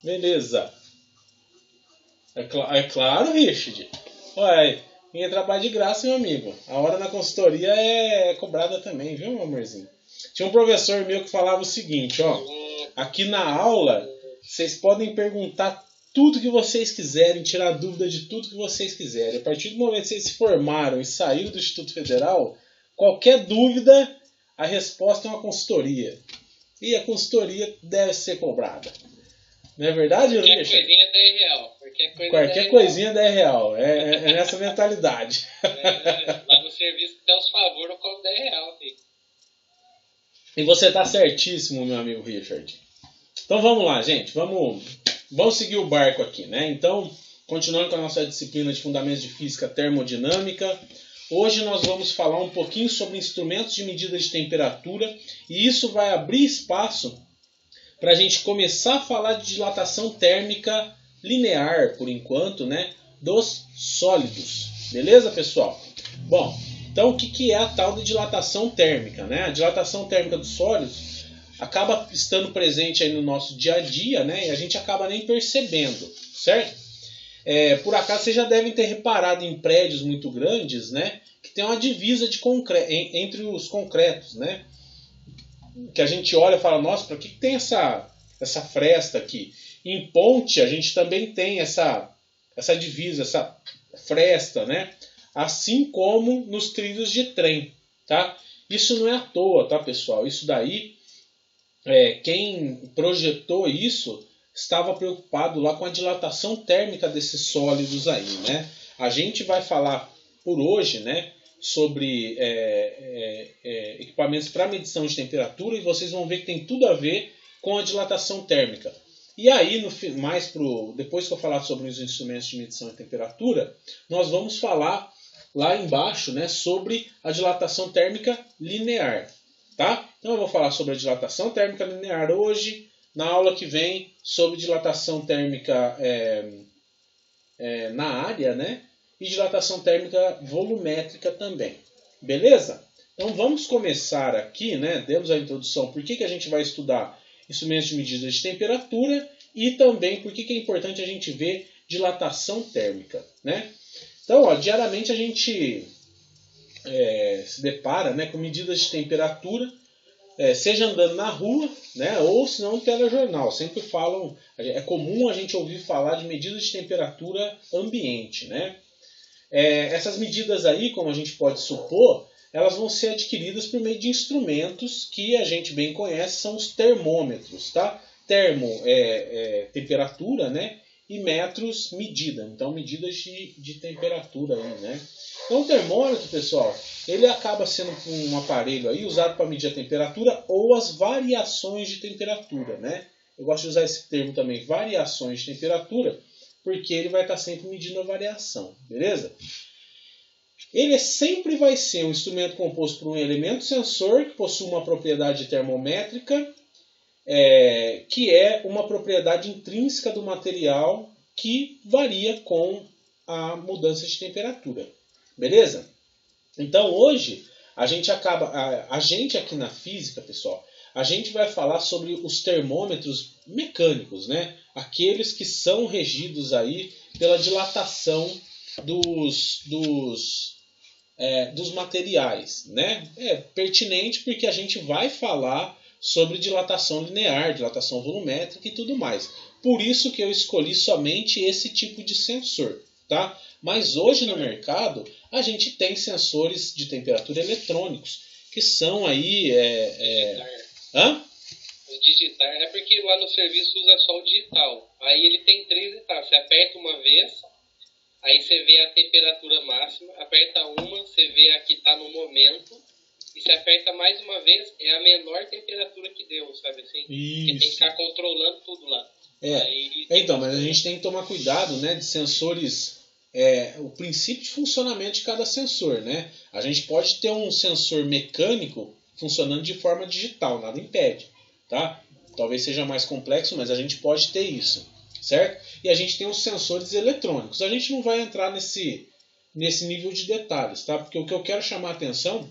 Beleza. É claro, Richard. Ué, ninguém trabalha de graça, meu amigo. A hora na consultoria é cobrada também, viu, meu amorzinho? Tinha um professor meu que falava o seguinte, ó. Aqui na aula, vocês podem perguntar tudo que vocês quiserem, tirar dúvida de tudo que vocês quiserem. A partir do momento que vocês se formaram e saíram do Instituto Federal, qualquer dúvida, a resposta é uma consultoria. E a consultoria deve ser cobrada. Não é verdade, Qualquer Richard? coisinha é 10 real. Qualquer coisinha é 10 real. É nessa mentalidade. Lá no serviço que tem os favores, eu cobro 10 real, filho. E você tá certíssimo, meu amigo Richard. Então vamos lá, gente. Vamos seguir o barco aqui, né? Então, continuando com a nossa disciplina de Fundamentos de Física Termodinâmica, hoje nós vamos falar um pouquinho sobre instrumentos de medida de temperatura e isso vai abrir espaço para a gente começar a falar de dilatação térmica linear, por enquanto, né? Dos sólidos. Beleza, pessoal? Bom, então o que é a tal de dilatação térmica, né? A dilatação térmica dos sólidos acaba estando presente aí no nosso dia a dia, né? E a gente acaba nem percebendo, certo? Por acaso vocês já devem ter reparado em prédios muito grandes, né? Que tem uma divisa de entre os concretos, né? Que a gente olha e fala, nossa, para que tem essa fresta aqui? Em ponte a gente também tem essa divisa, essa fresta, né? Assim como nos trilhos de trem, tá? Isso não é à toa, tá, pessoal? Isso daí, quem projetou isso estava preocupado lá com a dilatação térmica desses sólidos aí, né? A gente vai falar por hoje, né, sobre equipamentos para medição de temperatura e vocês vão ver que tem tudo a ver com a dilatação térmica. E aí, depois que eu falar sobre os instrumentos de medição de temperatura, nós vamos falar lá embaixo, né, sobre a dilatação térmica linear. Tá? Então eu vou falar sobre a dilatação térmica linear hoje, na aula que vem sobre dilatação térmica na área, né? E dilatação térmica volumétrica também. Beleza? Então vamos começar aqui, né? Demos a introdução por que a gente vai estudar instrumentos de medida de temperatura e também por que é importante a gente ver dilatação térmica, né? Então, ó, diariamente a gente se depara, né, com medidas de temperatura, seja andando na rua, né, ou se não no telejornal. Sempre falam, é comum a gente ouvir falar de medidas de temperatura ambiente, né? Essas medidas aí, como a gente pode supor, elas vão ser adquiridas por meio de instrumentos que a gente bem conhece, são os termômetros, tá? Termo temperatura, né? E metros, medida. Então, medidas de temperatura aí, né? Então, o termômetro, pessoal, ele acaba sendo um aparelho aí usado para medir a temperatura ou as variações de temperatura, né? Eu gosto de usar esse termo também, variações de temperatura, porque ele vai estar sempre medindo a variação, beleza? Ele sempre vai ser um instrumento composto por um elemento sensor que possui uma propriedade termométrica, que é uma propriedade intrínseca do material que varia com a mudança de temperatura. Beleza? Então hoje a gente aqui na física, pessoal, a gente vai falar sobre os termômetros mecânicos, né? Aqueles que são regidos aí pela dilatação dos materiais, né? É pertinente porque a gente vai falar sobre dilatação linear, dilatação volumétrica e tudo mais. Por isso que eu escolhi somente esse tipo de sensor, tá? Mas hoje no mercado a gente tem sensores de temperatura eletrônicos que são aí O digital é porque lá no serviço usa só o digital. Aí ele tem 3 etapas. Você aperta uma vez, aí você vê a temperatura máxima, aperta uma, você vê a que está no momento, e você aperta mais uma vez, é a menor temperatura que deu, sabe assim? Isso. Você tem que ficar controlando tudo lá. Então, mas a gente tem que tomar cuidado, né, de sensores, o princípio de funcionamento de cada sensor, né? A gente pode ter um sensor mecânico funcionando de forma digital, nada impede, tá? Talvez seja mais complexo, mas a gente pode ter isso, certo? E a gente tem os sensores eletrônicos. A gente não vai entrar nesse nível de detalhes, tá? Porque o que eu quero chamar a atenção,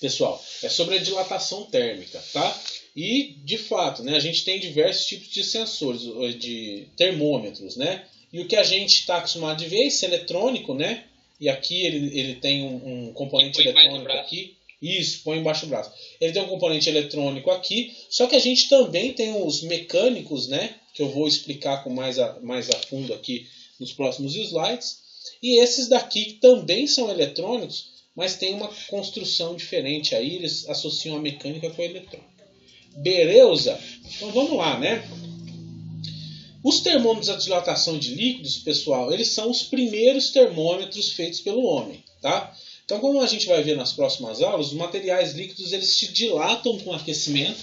pessoal, é sobre a dilatação térmica, tá? E, de fato, né, a gente tem diversos tipos de sensores, de termômetros, né? E o que a gente está acostumado de ver é esse eletrônico, né? E aqui ele tem um componente eletrônico aqui. Isso, põe embaixo do braço. Ele tem um componente eletrônico aqui, só que a gente também tem os mecânicos, né? Que eu vou explicar com mais a fundo aqui nos próximos slides. E esses daqui também são eletrônicos, mas tem uma construção diferente aí, eles associam a mecânica com a eletrônica. Beleza? Então vamos lá, né? Os termômetros de dilatação de líquidos, pessoal, eles são os primeiros termômetros feitos pelo homem, tá? Então, como a gente vai ver nas próximas aulas, os materiais líquidos eles se dilatam com aquecimento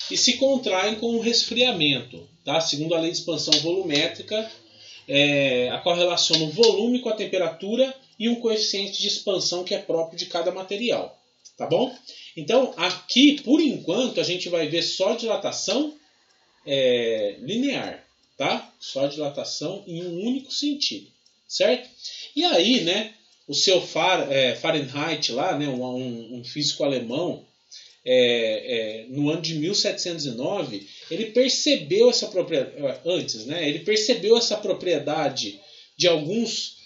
e se contraem com o resfriamento, tá? Segundo a lei de expansão volumétrica, a qual relaciona o volume com a temperatura e um coeficiente de expansão que é próprio de cada material, tá bom? Então, aqui, por enquanto, a gente vai ver só dilatação linear, tá? Só dilatação em um único sentido, certo? E aí, né, o seu Fahrenheit lá, né, um físico alemão, no ano de 1709, ele percebeu essa propriedade, antes, né, ele percebeu essa propriedade de alguns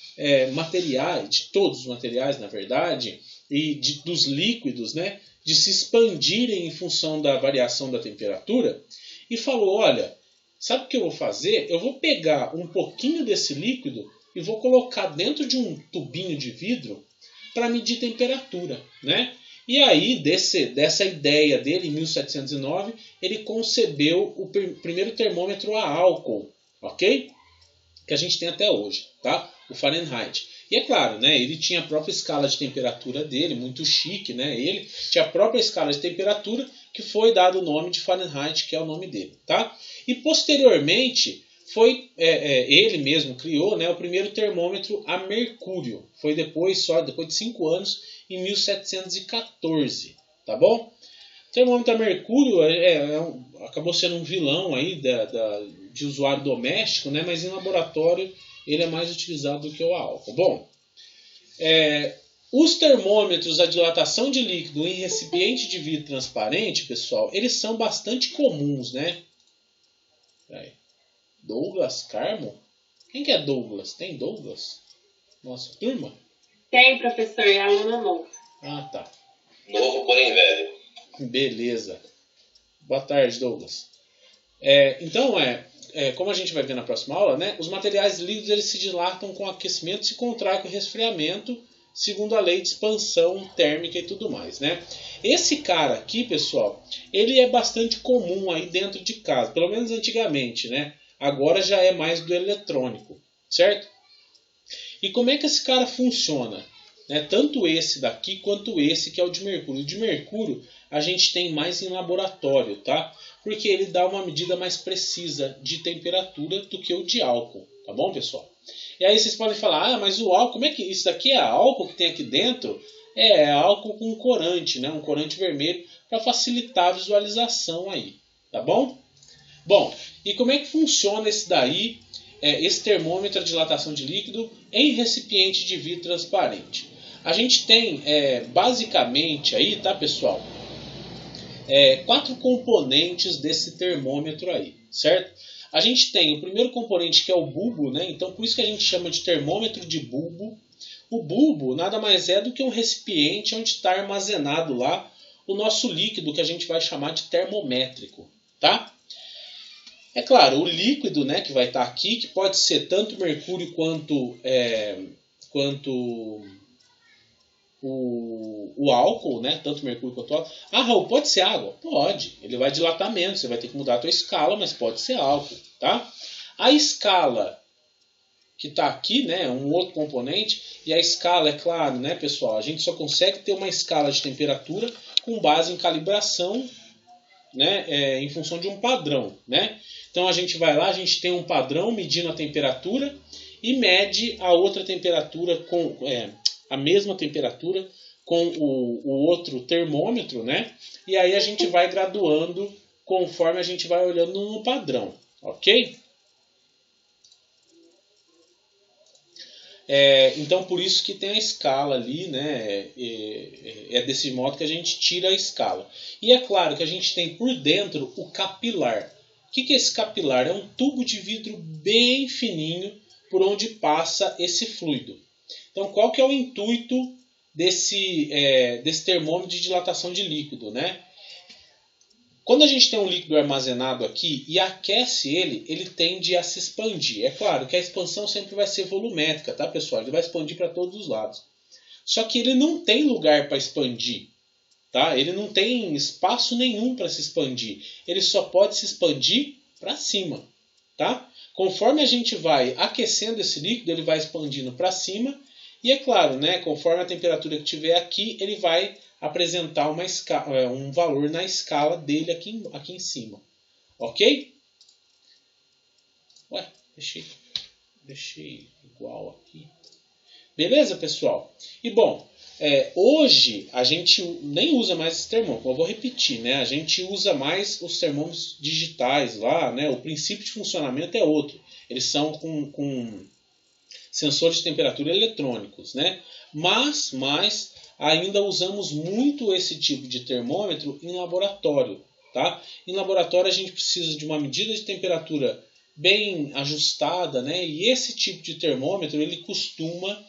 materiais, de todos os materiais, na verdade, e dos líquidos, né, de se expandirem em função da variação da temperatura, e falou, olha, sabe o que eu vou fazer? Eu vou pegar um pouquinho desse líquido e vou colocar dentro de um tubinho de vidro para medir temperatura, né? E aí, dessa ideia dele, em 1709, ele concebeu o primeiro termômetro a álcool, ok? Que a gente tem até hoje, tá? O Fahrenheit. E é claro, né, ele tinha a própria escala de temperatura dele, muito chique, né? Ele tinha a própria escala de temperatura que foi dado o nome de Fahrenheit, que é o nome dele, tá? E posteriormente foi ele mesmo criou, né, o primeiro termômetro a mercúrio. Foi depois de 5 anos, em 1714, tá bom? O termômetro a mercúrio acabou sendo um vilão aí de usuário doméstico, né, mas em laboratório ele é mais utilizado do que o álcool. Bom, os termômetros a dilatação de líquido em recipiente de vidro transparente, pessoal, eles são bastante comuns, né? Douglas Carmo? Quem que é Douglas? Tem Douglas? Nossa, turma? Tem, professor, é aluno novo. Ah, tá. Novo, porém velho. Beleza. Boa tarde, Douglas. Então, como a gente vai ver na próxima aula, né, os materiais líquidos eles se dilatam com aquecimento e se contraem com resfriamento, segundo a lei de expansão térmica e tudo mais, né? Esse cara aqui, pessoal, ele é bastante comum aí dentro de casa, pelo menos antigamente, né? Agora já é mais do eletrônico, certo? E como é que esse cara funciona? Né? Tanto esse daqui quanto esse que é o de mercúrio. O de mercúrio a gente tem mais em laboratório, tá? Porque ele dá uma medida mais precisa de temperatura do que o de álcool, tá bom, pessoal? E aí vocês podem falar, mas o álcool, como é que isso daqui é álcool que tem aqui dentro? É álcool com corante, né? Um corante vermelho para facilitar a visualização aí, tá bom? Bom, e como é que funciona esse daí, esse termômetro de dilatação de líquido em recipiente de vidro transparente? A gente tem basicamente aí, tá, pessoal? 4 componentes desse termômetro aí, certo? A gente tem o primeiro componente que é o bulbo, né? Então por isso que a gente chama de termômetro de bulbo. O bulbo nada mais é do que um recipiente onde está armazenado lá o nosso líquido que a gente vai chamar de termométrico, tá? É claro, o líquido, né, que vai estar aqui, que pode ser tanto mercúrio quanto o álcool, né? Tanto mercúrio quanto álcool. Ah, Raul, pode ser água? Pode. Ele vai dilatar menos, você vai ter que mudar a tua escala, mas pode ser álcool, tá? A escala que está aqui, né, um outro componente, e a escala, é claro, né, pessoal, a gente só consegue ter uma escala de temperatura com base em calibração, né, em função de um padrão, né? Então a gente vai lá, a gente tem um padrão medindo a temperatura e mede a outra temperatura com a mesma temperatura com o outro termômetro, né? E aí a gente vai graduando conforme a gente vai olhando no padrão, ok? Então por isso que tem a escala ali, né? É desse modo que a gente tira a escala. E é claro que a gente tem por dentro o capilar. O que é esse capilar? É um tubo de vidro bem fininho por onde passa esse fluido. Então qual que é o intuito desse termômetro de dilatação de líquido, né? Quando a gente tem um líquido armazenado aqui e aquece ele tende a se expandir. É claro que a expansão sempre vai ser volumétrica, tá, pessoal? Ele vai expandir para todos os lados. Só que ele não tem lugar para expandir, tá? Ele não tem espaço nenhum para se expandir. Ele só pode se expandir para cima, tá? Conforme a gente vai aquecendo esse líquido, ele vai expandindo para cima. E é claro, né, conforme a temperatura que tiver aqui, ele vai apresentar um valor na escala dele aqui em cima. Ok? Ué, deixei igual aqui. Beleza, pessoal? E bom, hoje a gente nem usa mais esse termômetro. Eu vou repetir, né? A gente usa mais os termômetros digitais lá, né? O princípio de funcionamento é outro. Eles são com sensores de temperatura eletrônicos, né? Mas ainda usamos muito esse tipo de termômetro em laboratório, tá? Em laboratório a gente precisa de uma medida de temperatura bem ajustada, né? E esse tipo de termômetro ele costuma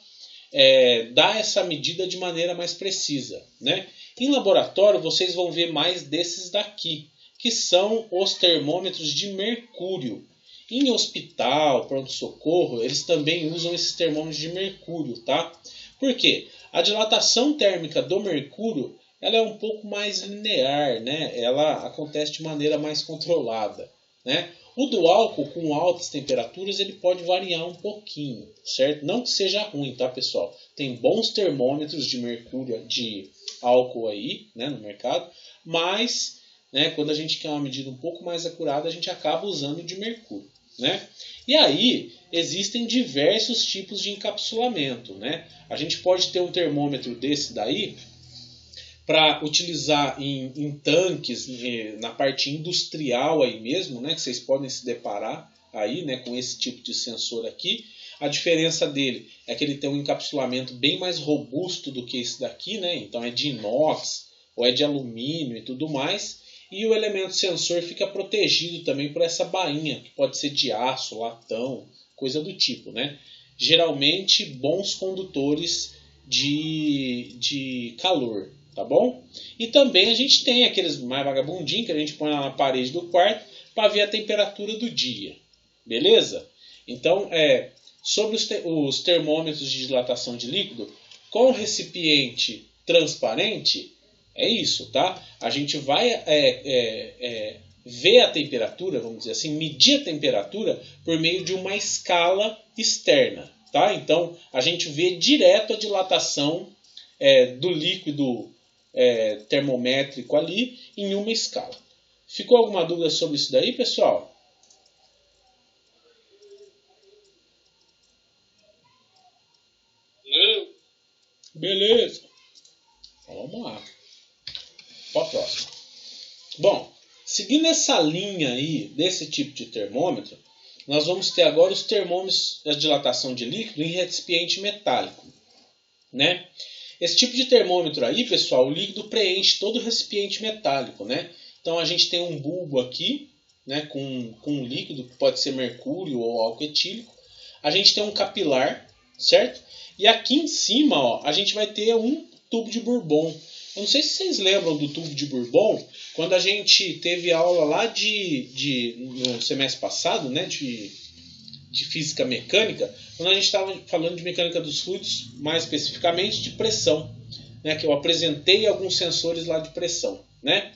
dar essa medida de maneira mais precisa, né? Em laboratório vocês vão ver mais desses daqui, que são os termômetros de mercúrio. Em hospital, pronto-socorro, eles também usam esses termômetros de mercúrio, tá? Por quê? A dilatação térmica do mercúrio ela é um pouco mais linear, né? Ela acontece de maneira mais controlada, né? O do álcool com altas temperaturas ele pode variar um pouquinho, certo? Não que seja ruim, tá, pessoal? Tem bons termômetros de mercúrio, de álcool aí, né, no mercado, mas, né, quando a gente quer uma medida um pouco mais acurada, a gente acaba usando de mercúrio, né? E aí existem diversos tipos de encapsulamento, né? A gente pode ter um termômetro desse daí para utilizar em tanques, na parte industrial aí mesmo, né, que vocês podem se deparar aí, né, com esse tipo de sensor aqui. A diferença dele é que ele tem um encapsulamento bem mais robusto do que esse daqui, né? Então é de inox ou é de alumínio e tudo mais. E o elemento sensor fica protegido também por essa bainha, que pode ser de aço, latão, coisa do tipo, né? Geralmente bons condutores de calor. Tá bom? E também a gente tem aqueles mais vagabundinhos que a gente põe lá na parede do quarto para ver a temperatura do dia. Beleza? Então, sobre os termômetros de dilatação de líquido, com recipiente transparente, é isso, tá? A gente vai ver a temperatura, vamos dizer assim, medir a temperatura por meio de uma escala externa, tá? Então, a gente vê direto a dilatação do líquido termométrico ali em uma escala. Ficou alguma dúvida sobre isso daí, pessoal? Não. Beleza. Então, vamos lá. Para a próxima. Bom, seguindo essa linha aí desse tipo de termômetro, nós vamos ter agora os termômetros de dilatação de líquido em recipiente metálico, né? Esse tipo de termômetro aí, pessoal, o líquido preenche todo o recipiente metálico, né? Então a gente tem um bulbo aqui, né, com um líquido que pode ser mercúrio ou álcool etílico. A gente tem um capilar, certo? E aqui em cima, ó, a gente vai ter um tubo de Bourbon. Eu não sei se vocês lembram do tubo de Bourbon, quando a gente teve aula lá no semestre passado, né, de física mecânica, quando a gente estava falando de mecânica dos fluidos, mais especificamente de pressão, né, que eu apresentei alguns sensores lá de pressão, né?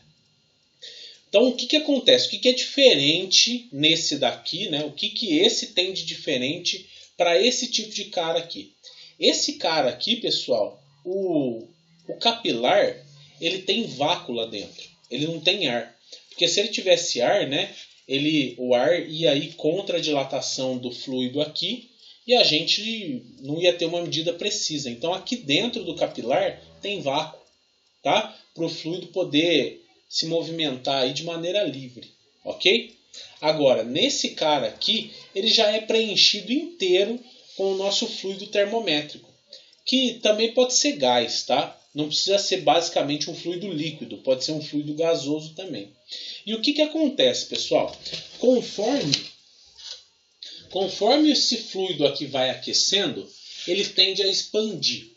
Então, o que acontece? O que é diferente nesse daqui, né? O que esse tem de diferente para esse tipo de cara aqui? Esse cara aqui, pessoal, o capilar, ele tem vácuo lá dentro, ele não tem ar, porque se ele tivesse ar, né, o ar ia ir contra a dilatação do fluido aqui e a gente não ia ter uma medida precisa. Então aqui dentro do capilar tem vácuo, tá? Para o fluido poder se movimentar aí de maneira livre, ok? Agora, nesse cara aqui, ele já é preenchido inteiro com o nosso fluido termométrico, que também pode ser gás, tá? Não precisa ser basicamente um fluido líquido, pode ser um fluido gasoso também. E o que acontece, pessoal? Conforme esse fluido aqui vai aquecendo, ele tende a expandir.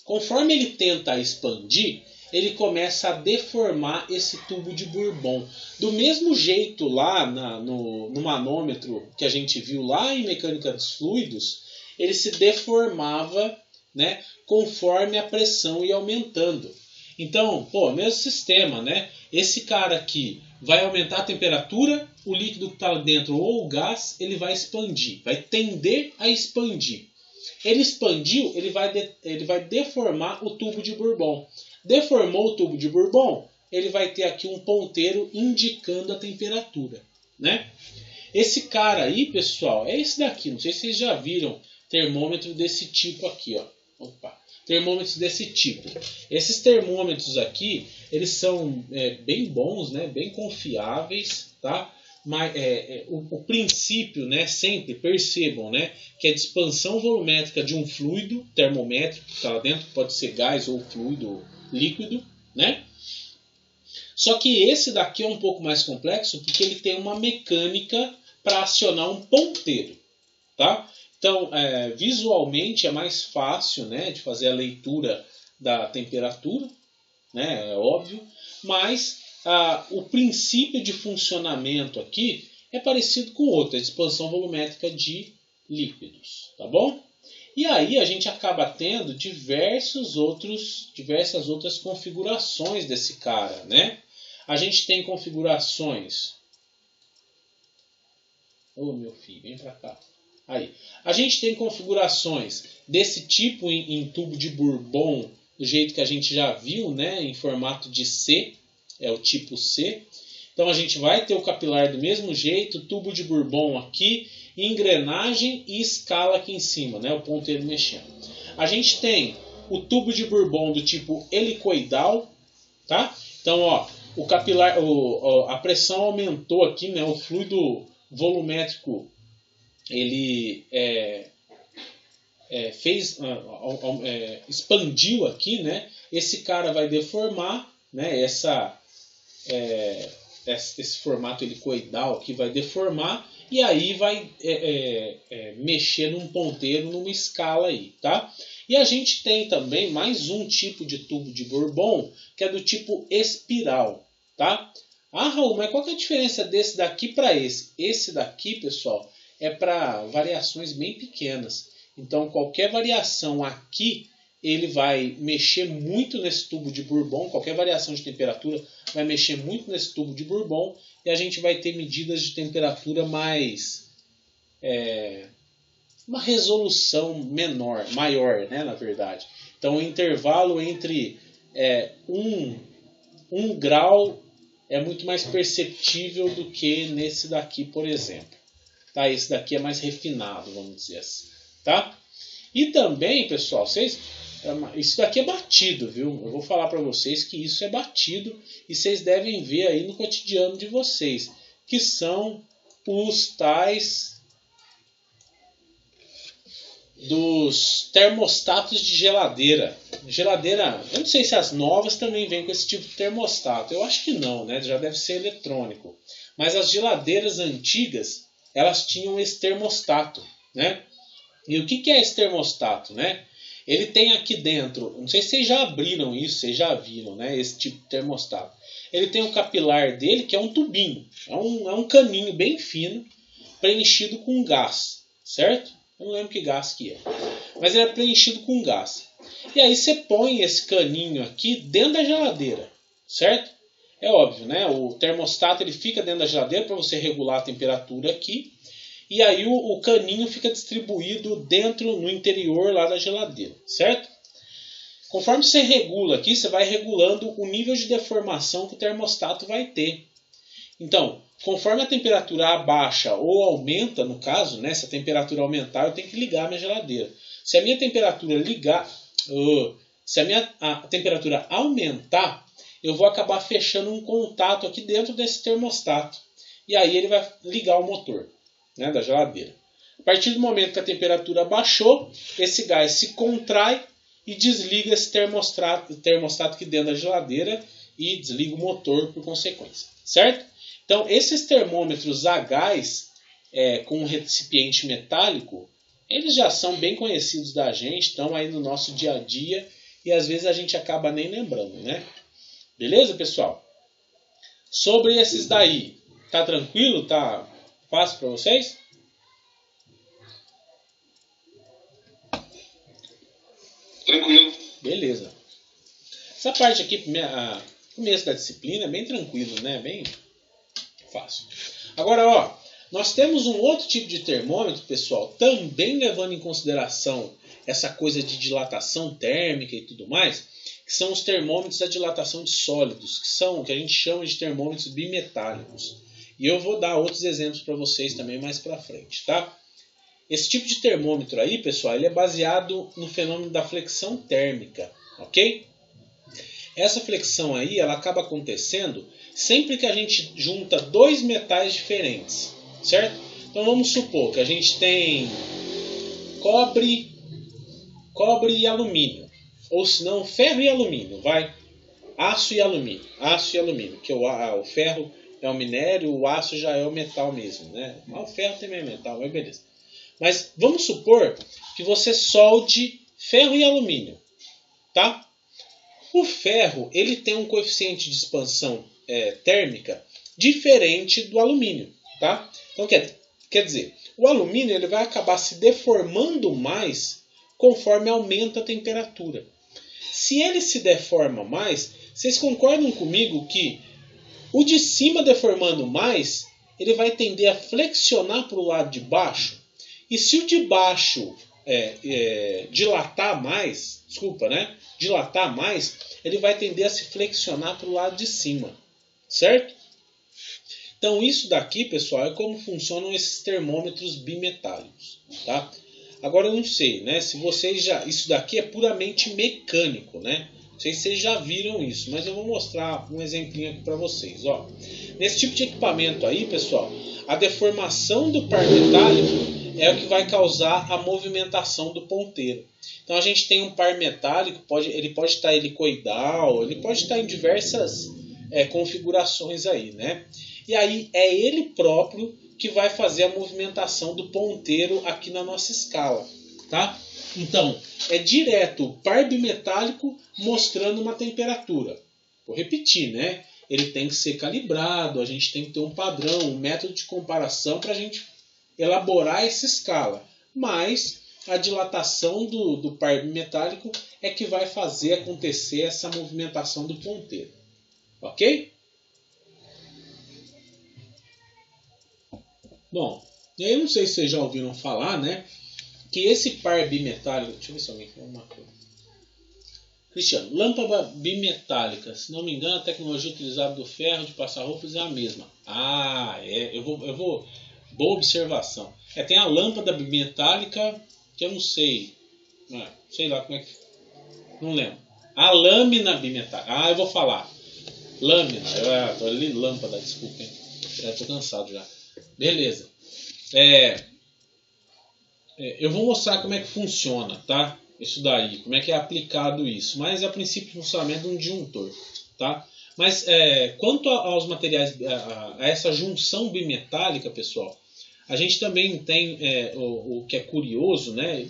Conforme ele tenta expandir, ele começa a deformar esse tubo de Bourbon. Do mesmo jeito lá no manômetro que a gente viu lá em mecânica dos fluidos, ele se deformava, né, conforme a pressão ia aumentando. Então, mesmo sistema, né? Esse cara aqui vai aumentar a temperatura, o líquido que está dentro ou o gás, ele vai expandir, vai tender a expandir. Ele expandiu, ele vai deformar o tubo de Bourbon. Deformou o tubo de Bourbon, ele vai ter aqui um ponteiro indicando a temperatura, né? Esse cara aí, pessoal, é esse daqui. Não sei se vocês já viram termômetro desse tipo aqui, ó. Termômetros desse tipo. Esses termômetros aqui, eles são bem bons, né? Bem confiáveis, tá? Mas o princípio, né? Sempre percebam, né? Que é de expansão volumétrica de um fluido termométrico que está lá dentro, pode ser gás ou fluido líquido, né? Só que esse daqui é um pouco mais complexo porque ele tem uma mecânica para acionar um ponteiro, tá? Então, visualmente é mais fácil, né, de fazer a leitura da temperatura, né, é óbvio, mas o princípio de funcionamento aqui é parecido com outro, a expansão volumétrica de líquidos, tá bom? E aí a gente acaba tendo diversas outras configurações desse cara, né? A gente tem configurações... Ô, meu filho, vem pra cá. Aí. A gente tem configurações desse tipo em tubo de Bourbon, do jeito que a gente já viu, né? Em formato de C, é o tipo C. Então a gente vai ter o capilar do mesmo jeito, tubo de Bourbon aqui, engrenagem e escala aqui em cima, né? O ponteiro mexendo. A gente tem o tubo de Bourbon do tipo helicoidal, tá? Então, ó, o capilar, a pressão aumentou aqui, né? O fluido volumétrico ele expandiu aqui, né? Esse cara vai deformar, né? Esse formato helicoidal aqui vai deformar e aí vai mexer num ponteiro, numa escala aí, tá? E a gente tem também mais um tipo de tubo de Bourbon, que é do tipo espiral, tá? Ah, Raul, mas qual que é a diferença desse daqui para esse? Esse daqui, pessoal, é para variações bem pequenas. Então, qualquer variação aqui, ele vai mexer muito nesse tubo de Bourbon. Qualquer variação de temperatura vai mexer muito nesse tubo de Bourbon. E a gente vai ter medidas de temperatura mais... uma resolução maior, né, na verdade. Então, o intervalo entre 1 grau é muito mais perceptível do que nesse daqui, por exemplo. Tá? Esse daqui é mais refinado, vamos dizer assim. Tá? E também, pessoal, isso daqui é batido, viu? Eu vou falar para vocês que isso é batido e vocês devem ver aí no cotidiano de vocês, que são os tais dos termostatos de geladeira. Geladeira, eu não sei se as novas também vêm com esse tipo de termostato. Eu acho que não, né? Já deve ser eletrônico. Mas as geladeiras antigas, elas tinham esse termostato, né? E o que é esse termostato, né? Ele tem aqui dentro, não sei se vocês já abriram isso, vocês já viram, né? Esse tipo de termostato. Ele tem um capilar dele que é um tubinho, é um caninho bem fino, preenchido com gás, certo? Eu não lembro que gás que é, mas ele é preenchido com gás. E aí você põe esse caninho aqui dentro da geladeira, certo? É óbvio, né? O termostato ele fica dentro da geladeira para você regular a temperatura aqui. E aí o caninho fica distribuído dentro, no interior lá da geladeira, certo? Conforme você regula aqui, você vai regulando o nível de deformação que o termostato vai ter. Então, conforme a temperatura abaixa ou aumenta, no caso, né, se a temperatura aumentar, eu tenho que ligar a minha geladeira. Se a minha temperatura a temperatura aumentar, eu vou acabar fechando um contato aqui dentro desse termostato. E aí ele vai ligar o motor, né, da geladeira. A partir do momento que a temperatura baixou, esse gás se contrai e desliga esse termostato aqui dentro da geladeira e desliga o motor por consequência, certo? Então, esses termômetros a gás com um recipiente metálico, eles já são bem conhecidos da gente, estão aí no nosso dia a dia e às vezes a gente acaba nem lembrando, né? Beleza, pessoal? Sobre esses daí, tá tranquilo? Tá fácil para vocês? Tranquilo. Beleza. Essa parte aqui, começo da disciplina, é bem tranquilo, né? Bem fácil. Agora, ó, nós temos um outro tipo de termômetro, pessoal, também levando em consideração essa coisa de dilatação térmica e tudo mais, que são os termômetros da dilatação de sólidos, que a gente chama de termômetros bimetálicos. E eu vou dar outros exemplos para vocês também mais para frente, tá? Esse tipo de termômetro aí, pessoal, ele é baseado no fenômeno da flexão térmica, ok? Essa flexão aí, ela acaba acontecendo sempre que a gente junta dois metais diferentes, certo? Então vamos supor que a gente tem cobre e alumínio, ou se não, ferro e alumínio, vai? Aço e alumínio, que o ferro é o minério, o aço já é o metal mesmo, né? Mas o ferro também é metal, mas beleza. Mas vamos supor que você solde ferro e alumínio, tá? O ferro, ele tem um coeficiente de expansão térmica diferente do alumínio, tá? Então quer dizer, o alumínio ele vai acabar se deformando mais conforme aumenta a temperatura. Se ele se deforma mais, vocês concordam comigo que o de cima deformando mais, ele vai tender a flexionar para o lado de baixo? E se o de baixo dilatar mais, ele vai tender a se flexionar para o lado de cima, certo? Então isso daqui, pessoal, é como funcionam esses termômetros bimetálicos, tá? Agora eu não sei, né? Se vocês isso daqui é puramente mecânico, né? Não sei se vocês já viram isso, mas eu vou mostrar um exemplinho aqui para vocês, ó. Nesse tipo de equipamento aí, pessoal, a deformação do par metálico é o que vai causar a movimentação do ponteiro. Então a gente tem um par metálico, ele pode estar helicoidal, ele pode estar em diversas configurações aí, né? E aí é ele próprio que vai fazer a movimentação do ponteiro aqui na nossa escala, tá? Então, é direto o par bimetálico mostrando uma temperatura. Vou repetir, né? Ele tem que ser calibrado, a gente tem que ter um padrão, um método de comparação para a gente elaborar essa escala. Mas a dilatação do par bimetálico é que vai fazer acontecer essa movimentação do ponteiro. Ok? Bom, eu não sei se vocês já ouviram falar, né? Que esse par bimetálico... Deixa eu ver se alguém falou uma coisa. Cristiano, lâmpada bimetálica. Se não me engano, a tecnologia utilizada do ferro de passar roupas é a mesma. Ah, eu vou... Boa observação. Tem a lâmpada bimetálica, que eu não sei. Sei lá como é que... Não lembro. A lâmina bimetálica. Eu vou falar. Lâmina. Tô ali, lâmpada, desculpa, hein. Tô cansado já. Beleza. Eu vou mostrar como é que funciona, tá? Isso daí, como é que é aplicado isso. Mas a princípio o funcionamento de um disjuntor, tá? Mas quanto aos materiais, a essa junção bimetálica, pessoal, a gente também tem o que é curioso, né?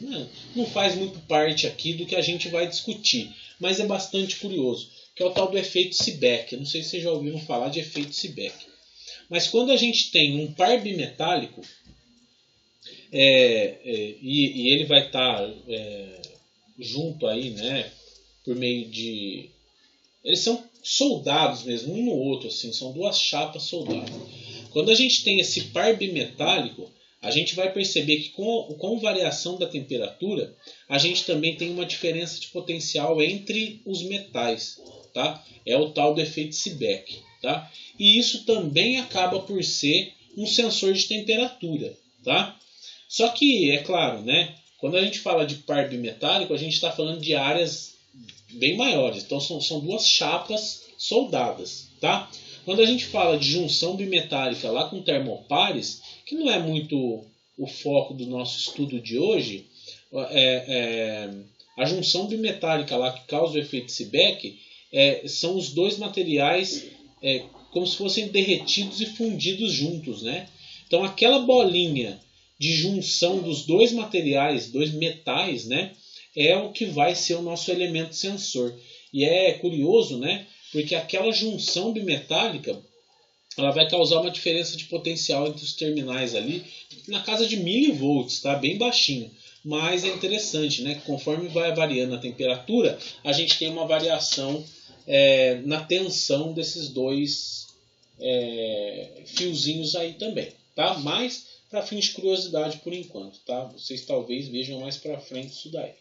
Não faz muito parte aqui do que a gente vai discutir, mas é bastante curioso, que é o tal do efeito Seebeck. Eu não sei se vocês já ouviram falar de efeito Seebeck. Mas quando a gente tem um par bimetálico, e ele vai estar junto aí, né, por meio de... Eles são soldados mesmo, um no outro, assim, são duas chapas soldadas. Quando a gente tem esse par bimetálico, a gente vai perceber que com variação da temperatura, a gente também tem uma diferença de potencial entre os metais, tá? É o tal do efeito Seebeck, tá? E isso também acaba por ser um sensor de temperatura, tá? Só que, é claro, né? Quando a gente fala de par bimetálico, a gente está falando de áreas bem maiores. Então são duas chapas soldadas, tá? Quando a gente fala de junção bimetálica lá com termopares, que não é muito o foco do nosso estudo de hoje, a junção bimetálica lá que causa o efeito Seebeck são os dois materiais como se fossem derretidos e fundidos juntos, né? Então aquela bolinha de junção dos dois materiais, dois metais, né, é o que vai ser o nosso elemento sensor. E é curioso, né, porque aquela junção bimetálica ela vai causar uma diferença de potencial entre os terminais ali na casa de milivolts, tá? Bem baixinho. Mas é interessante, né? Conforme vai variando a temperatura, a gente tem uma variação na tensão desses dois fiozinhos aí também, tá? Mas para fins de curiosidade por enquanto, tá? Vocês talvez vejam mais para frente isso daí.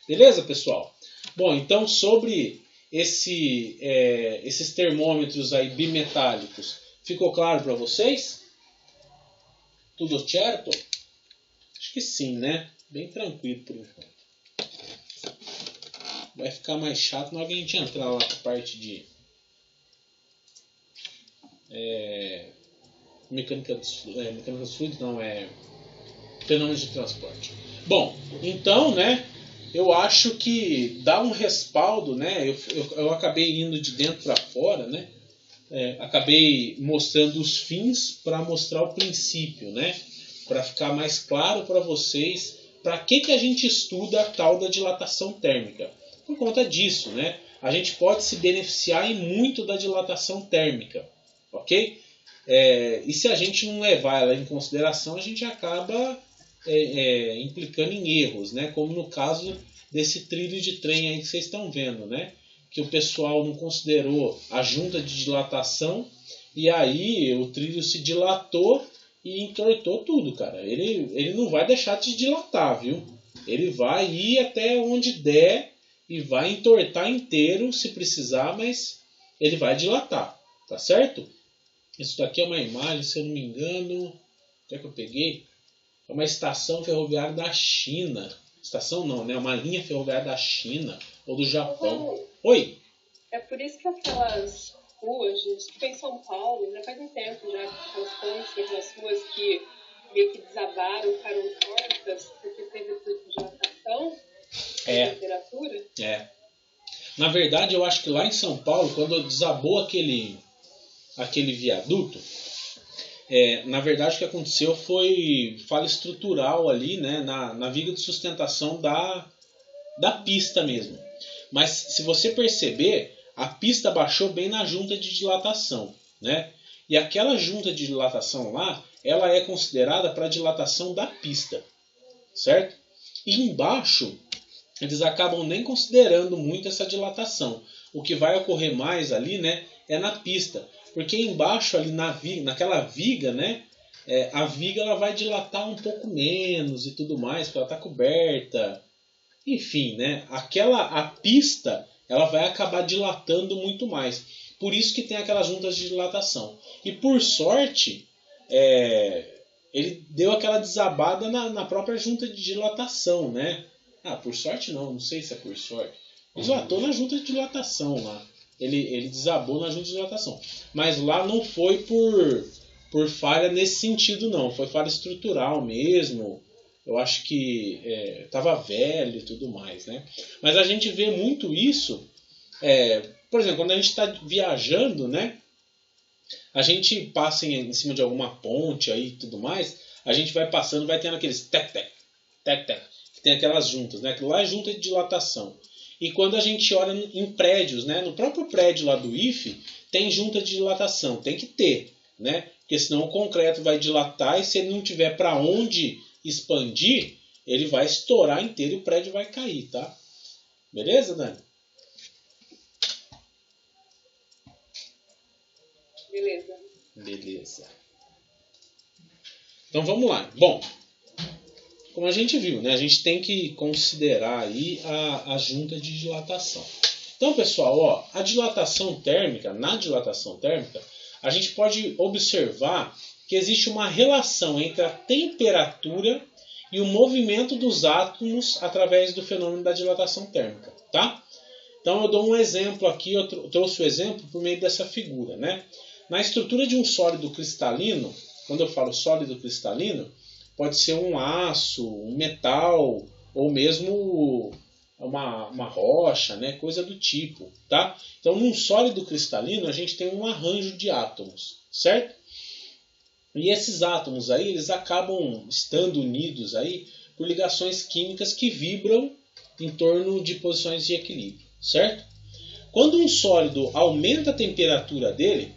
Beleza, pessoal? Bom, então sobre esses termômetros aí bimetálicos, ficou claro para vocês? Tudo certo? Acho que sim, né? Bem tranquilo por enquanto. Vai ficar mais chato na hora que a gente entrar lá com a parte de mecânica dos fluidos, não, fenômenos de transporte. Bom, então, né, eu acho que dá um respaldo, né, eu acabei indo de dentro para fora, né, acabei mostrando os fins para mostrar o princípio, né, para ficar mais claro para vocês para que a gente estuda a tal da dilatação térmica. Por conta disso, né, a gente pode se beneficiar em muito da dilatação térmica, ok? E se a gente não levar ela em consideração, a gente acaba implicando em erros, né? Como no caso desse trilho de trem aí que vocês estão vendo, né? Que o pessoal não considerou a junta de dilatação e aí o trilho se dilatou e entortou tudo, cara. Ele não vai deixar de dilatar, viu? Ele vai ir até onde der e vai entortar inteiro se precisar, mas ele vai dilatar, tá certo? Isso daqui é uma imagem, se eu não me engano, onde é que eu peguei? É uma estação ferroviária da China. Estação não, né? Uma linha ferroviária da China ou do Japão. Oi? É por isso que aquelas ruas, que em São Paulo, já faz um tempo já, aquelas pontes, aquelas ruas que meio que desabaram, ficaram tortas, porque teve dilatação da temperatura. Na verdade, eu acho que lá em São Paulo, quando desabou aquele viaduto, na verdade o que aconteceu foi falha estrutural ali, né, na viga de sustentação da pista mesmo. Mas se você perceber, a pista baixou bem na junta de dilatação, né? E aquela junta de dilatação lá, ela é considerada para dilatação da pista, certo? E embaixo, eles acabam nem considerando muito essa dilatação. O que vai ocorrer mais ali, né, é na pista. Porque embaixo, ali naquela viga, né, a viga ela vai dilatar um pouco menos e tudo mais, porque ela está coberta. Enfim, né, a pista ela vai acabar dilatando muito mais. Por isso que tem aquelas juntas de dilatação. E por sorte, ele deu aquela desabada na própria junta de dilatação, né? Por sorte não sei se é por sorte. Dilatou na junta de dilatação lá. Ele desabou na junta de dilatação. Mas lá não foi por falha nesse sentido, não. Foi falha estrutural mesmo. Eu acho que estava velho e tudo mais, né? Mas a gente vê muito isso. Por exemplo, quando a gente está viajando, né? A gente passa em cima de alguma ponte aí e tudo mais. A gente vai passando, vai tendo aqueles tec-tec, tec-tec. Que tem aquelas juntas, né? Aquilo lá é junta de dilatação. E quando a gente olha em prédios, né? No próprio prédio lá do IFE, tem junta de dilatação. Tem que ter, né? Porque senão o concreto vai dilatar e se ele não tiver para onde expandir, ele vai estourar inteiro e o prédio vai cair, tá? Beleza, Dani? Beleza. Então vamos lá. Bom, como a gente viu, né, a gente tem que considerar aí a junta de dilatação. Então, pessoal, na dilatação térmica, a gente pode observar que existe uma relação entre a temperatura e o movimento dos átomos através do fenômeno da dilatação térmica, tá? Então eu dou um exemplo aqui, eu trouxe o exemplo por meio dessa figura, né? Na estrutura de um sólido cristalino, quando eu falo sólido cristalino, pode ser um aço, um metal, ou mesmo uma rocha, né? Coisa do tipo, tá? Então, num sólido cristalino, a gente tem um arranjo de átomos, certo? E esses átomos aí, eles acabam estando unidos aí por ligações químicas que vibram em torno de posições de equilíbrio, certo? Quando um sólido aumenta a temperatura dele,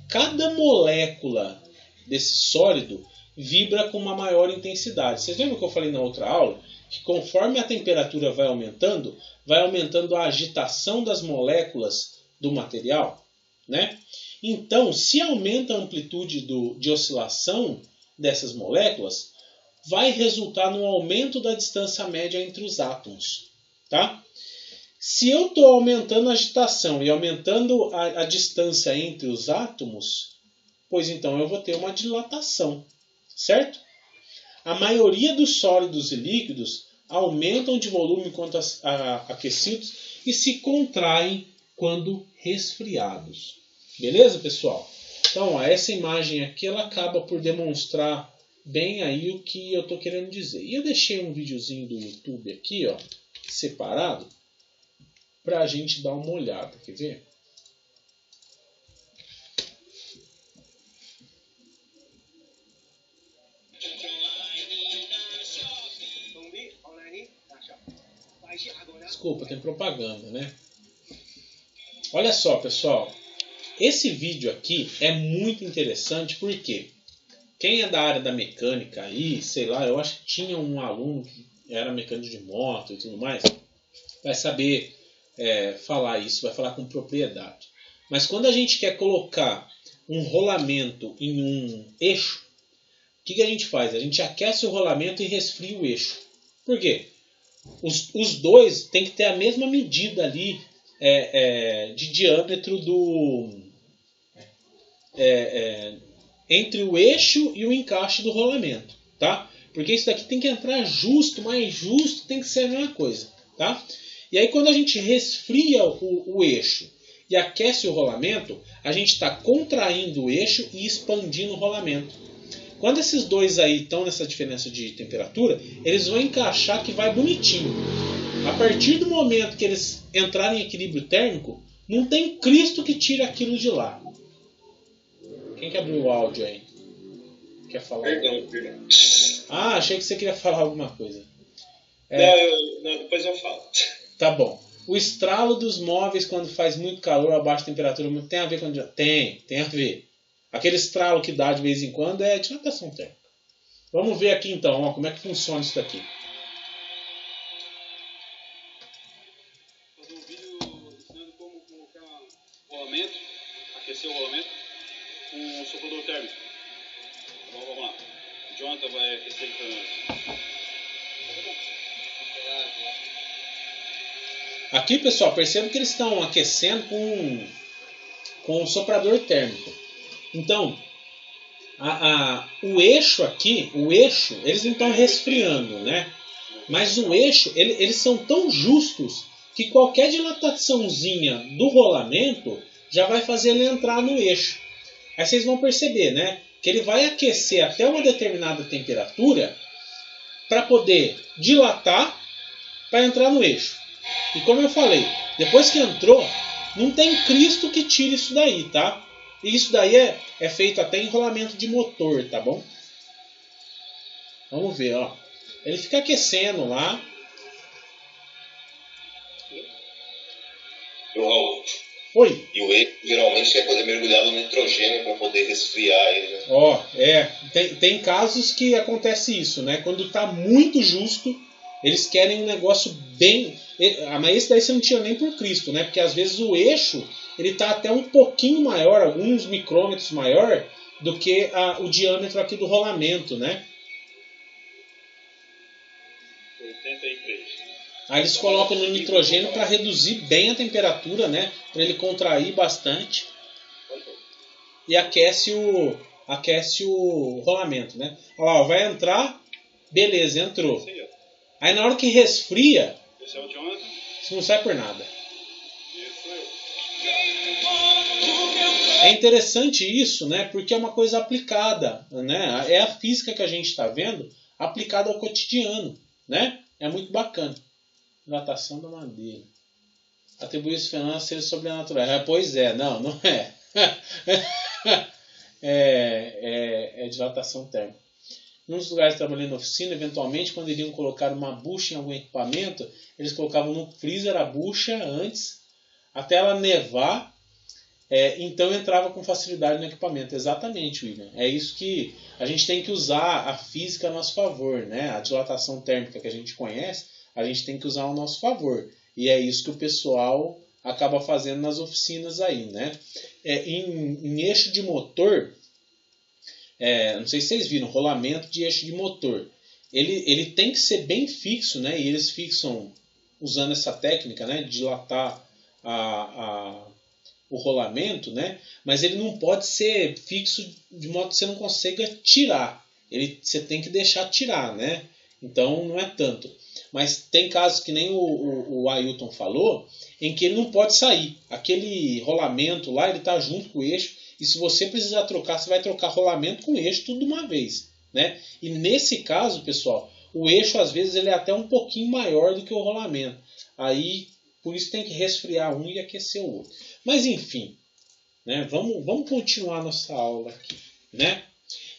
cada molécula desse sólido vibra com uma maior intensidade. Vocês lembram que eu falei na outra aula? Que conforme a temperatura vai aumentando a agitação das moléculas do material, né? Então, se aumenta a amplitude de oscilação dessas moléculas, vai resultar no aumento da distância média entre os átomos, tá? Se eu estou aumentando a agitação e aumentando a distância entre os átomos, pois então eu vou ter uma dilatação, certo? A maioria dos sólidos e líquidos aumentam de volume quando aquecidos e se contraem quando resfriados. Beleza, pessoal? Então, ó, essa imagem aqui ela acaba por demonstrar bem aí o que eu estou querendo dizer. E eu deixei um videozinho do YouTube aqui, ó, separado, para a gente dar uma olhada. Quer ver? Desculpa, tem propaganda, né? Olha só, pessoal. Esse vídeo aqui é muito interessante porque quem é da área da mecânica aí, sei lá, eu acho que tinha um aluno que era mecânico de moto e tudo mais, vai saber falar isso, vai falar com propriedade. Mas quando a gente quer colocar um rolamento em um eixo, o que a gente faz? A gente aquece o rolamento e resfria o eixo. Por quê? Os dois têm que ter a mesma medida ali de diâmetro entre o eixo e o encaixe do rolamento, tá? Porque isso daqui tem que entrar justo, mais justo tem que ser a mesma coisa, tá? E aí quando a gente resfria o eixo e aquece o rolamento, a gente está contraindo o eixo e expandindo o rolamento. Quando esses dois aí estão nessa diferença de temperatura, eles vão encaixar que vai bonitinho. A partir do momento que eles entrarem em equilíbrio térmico, não tem Cristo que tire aquilo de lá. Quem que abriu o áudio aí? Quer falar? Perdão. Ah, achei que você queria falar alguma coisa. Não, depois eu falo. Tá bom. O estralo dos móveis quando faz muito calor, a baixa temperatura, tem a ver com... Tem a ver. Aquele estralo que dá de vez em quando é dilatação térmica. Vamos ver aqui então, ó, como é que funciona isso daqui. Fazer um vídeo ensinando como colocar o rolamento, aquecer o rolamento com um soprador térmico. Bom, vamos lá. O Jonathan vai aquecer ele para nós. Aqui, pessoal, perceba que eles estão aquecendo com um soprador térmico. Então, o eixo aqui, eles não estão resfriando, né? Mas o eixo, eles são tão justos que qualquer dilataçãozinha do rolamento já vai fazer ele entrar no eixo. Aí vocês vão perceber, né? Que ele vai aquecer até uma determinada temperatura para poder dilatar para entrar no eixo. E como eu falei, depois que entrou, não tem Cristo que tire isso daí, tá? E isso daí é feito até em rolamento de motor, tá bom? Vamos ver, ó. Ele fica aquecendo lá. Oi. E o eixo geralmente quer poder mergulhar no nitrogênio para poder resfriar ele, né? Ó, tem casos que acontece isso, né? Quando tá muito justo, eles querem um negócio bem... Mas esse daí você não tira nem por Cristo, né? Porque às vezes o eixo, ele tá até um pouquinho maior, alguns micrômetros maior do que o diâmetro aqui do rolamento, né? 83. Aí eles colocam no nitrogênio para reduzir bem a temperatura, né? Para ele contrair bastante. E aquece o rolamento, né? Olha lá, vai entrar, beleza, entrou. Aí na hora que resfria, Esse é o Jonathan. isso não sai por nada. Esse sou eu. É interessante isso, né? Porque é uma coisa aplicada, né? É a física que a gente está vendo aplicado ao cotidiano, né? É muito bacana. Dilatação da madeira. Atribuir esse fenômeno a seres sobrenaturais. Pois é, não é. é dilatação térmica. Nos lugares trabalhando na oficina, eventualmente, quando iriam colocar uma bucha em algum equipamento, eles colocavam no freezer a bucha antes, até ela nevar, então entrava com facilidade no equipamento. Exatamente, William. É isso que a gente tem que usar a física a nosso favor, né? A dilatação térmica que a gente conhece, a gente tem que usar ao nosso favor. E é isso que o pessoal acaba fazendo nas oficinas aí, né? Em eixo de motor, não sei se vocês viram, rolamento de eixo de motor. Ele tem que ser bem fixo, né? E eles fixam usando essa técnica, né? De dilatar o rolamento, né? Mas ele não pode ser fixo de modo que você não consiga tirar. Você tem que deixar tirar, né? Então não é tanto. Mas tem casos que nem o Ailton falou, em que ele não pode sair. Aquele rolamento lá, ele está junto com o eixo. E se você precisar trocar, você vai trocar rolamento com eixo tudo de uma vez, né? E nesse caso, pessoal, o eixo às vezes ele é até um pouquinho maior do que o rolamento. Aí, por isso tem que resfriar um e aquecer o outro. Mas enfim, né? Vamos continuar nossa aula aqui, né?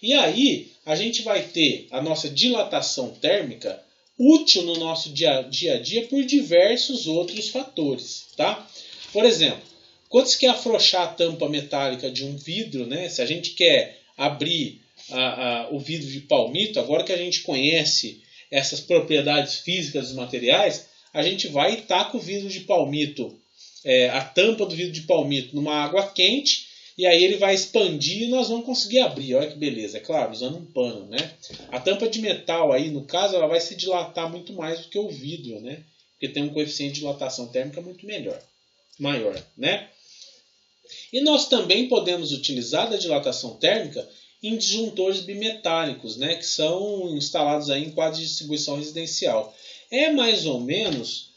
E aí, a gente vai ter a nossa dilatação térmica útil no nosso dia a dia por diversos outros fatores, tá? Por exemplo, quando você quer afrouxar a tampa metálica de um vidro, né? Se a gente quer abrir o vidro de palmito, agora que a gente conhece essas propriedades físicas dos materiais, a gente vai e taca o vidro de palmito, a tampa do vidro de palmito numa água quente, e aí ele vai expandir e nós vamos conseguir abrir. Olha que beleza, é claro, usando um pano, né? A tampa de metal aí, no caso, ela vai se dilatar muito mais do que o vidro, né? Porque tem um coeficiente de dilatação térmica muito maior, né? E nós também podemos utilizar da dilatação térmica em disjuntores bimetálicos, né? Que são instalados aí em quadros de distribuição residencial. É mais ou menos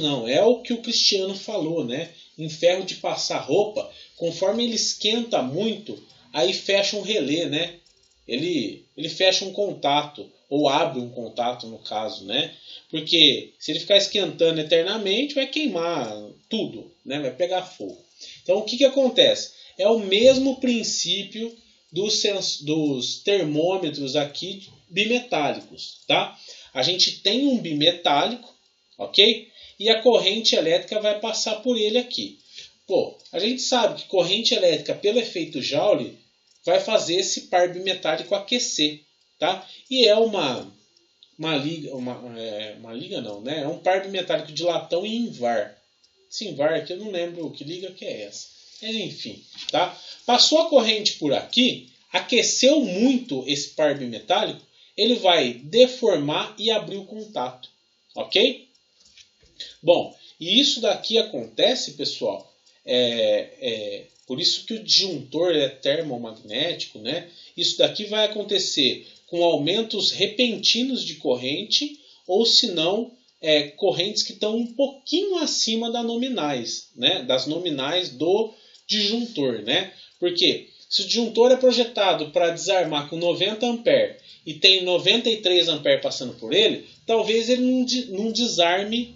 não, é o que o Cristiano falou, né? Em ferro de passar roupa, conforme ele esquenta muito, aí fecha um relé, né? Ele fecha um contato, ou abre um contato no caso, né? Porque se ele ficar esquentando eternamente, vai queimar tudo, né? Vai pegar fogo. Então o que acontece? É o mesmo princípio dos termômetros aqui bimetálicos, tá? A gente tem um bimetálico, ok? E a corrente elétrica vai passar por ele aqui. Pô, a gente sabe que corrente elétrica, pelo efeito Joule, vai fazer esse par bimetálico aquecer, tá? E é uma liga não, né? É um par bimetálico de latão e invar. Esse invar aqui eu não lembro que liga que é essa. Mas enfim, tá? Passou a corrente por aqui, aqueceu muito esse par bimetálico, ele vai deformar e abrir o contato, ok? Bom, e isso daqui acontece, pessoal, por isso que o disjuntor é termomagnético, né? Isso daqui vai acontecer com aumentos repentinos de corrente, ou se não, correntes que estão um pouquinho acima das nominais, né? Das nominais do disjuntor, né? Porque se o disjuntor é projetado para desarmar com 90 A e tem 93 A passando por ele, talvez ele não desarme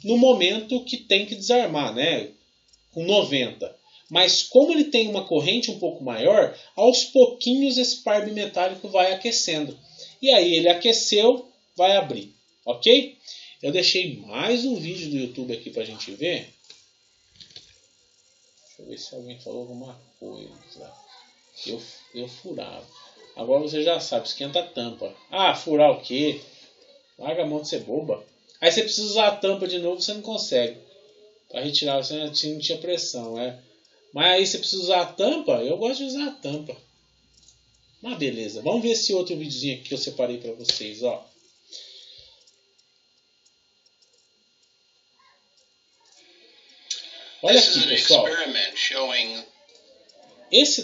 no momento que tem que desarmar, né? Com 90. Mas como ele tem uma corrente um pouco maior, aos pouquinhos esse par bimetálico vai aquecendo. E aí ele aqueceu, vai abrir. Ok? Eu deixei mais um vídeo do YouTube aqui para a gente ver. Deixa eu ver se alguém falou alguma coisa. Eu furava. Agora você já sabe, esquenta a tampa. Ah, furar o quê? Larga a mão de ser boba. Aí você precisa usar a tampa de novo, você não consegue. Para retirar, você não tinha pressão, Mas aí você precisa usar a tampa, eu gosto de usar a tampa. Mas beleza, vamos ver esse outro videozinho aqui que eu separei para vocês, ó. Olha aqui, pessoal. Esse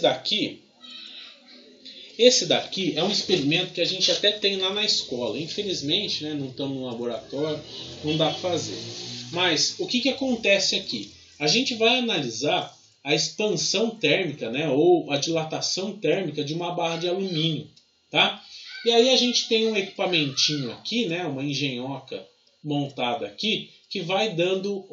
daqui é um experimento que a gente até tem lá na escola. Infelizmente, né, não estamos no laboratório, não dá para fazer. Mas o que acontece aqui? A gente vai analisar a expansão térmica, né, ou a dilatação térmica de uma barra de alumínio. Tá? E aí a gente tem um equipamentinho aqui, né, uma engenhoca montada aqui, que vai dando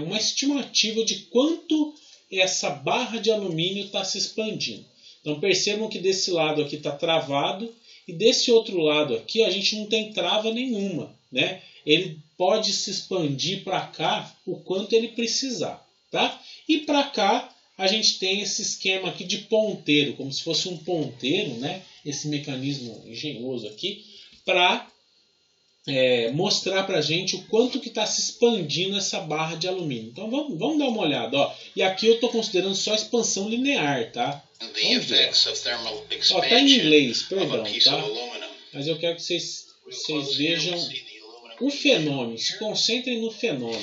uma estimativa de quanto essa barra de alumínio está se expandindo. Então percebam que desse lado aqui está travado e desse outro lado aqui a gente não tem trava nenhuma, né? Ele pode se expandir para cá o quanto ele precisar, tá? E para cá a gente tem esse esquema aqui de ponteiro, como se fosse um ponteiro, né? Esse mecanismo engenhoso aqui, para mostrar para a gente o quanto que está se expandindo essa barra de alumínio. Então vamos dar uma olhada. Ó. E aqui eu estou considerando só expansão linear, tá? Vamos ver. Ó, tá em inglês, perdão, tá? Mas eu quero que vocês vejam o fenômeno, se concentrem no fenômeno.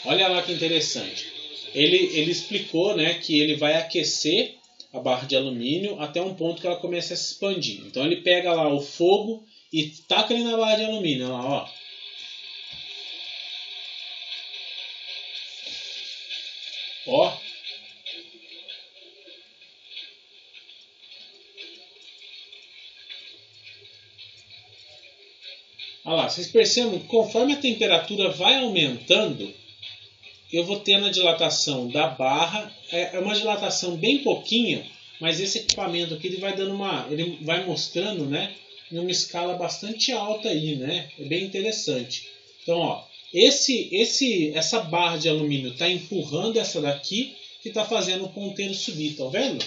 Olha lá que interessante. Ele explicou, né, que ele vai aquecer a barra de alumínio até um ponto que ela começa a se expandir. Então ele pega lá o fogo e taca ele na barra de alumínio. Olha lá, ó. Ó. Olha lá, vocês percebem que conforme a temperatura vai aumentando, eu vou tendo a dilatação da barra. É uma dilatação bem pouquinha, mas esse equipamento aqui ele vai mostrando, né, em uma escala bastante alta aí, né? É bem interessante. Então, ó, essa barra de alumínio está empurrando essa daqui que está fazendo o ponteiro subir, tá vendo?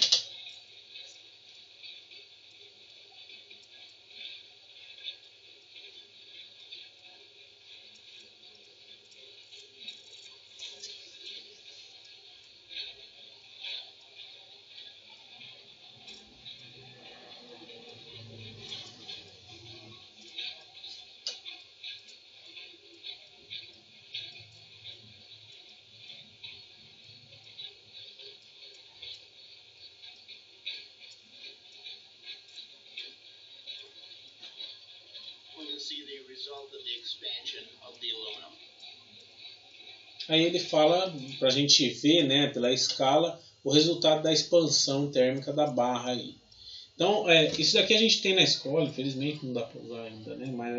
Aí ele fala para a gente ver, né, pela escala, o resultado da expansão térmica da barra aí. Então, isso daqui a gente tem na escola, infelizmente não dá para usar ainda, né, mas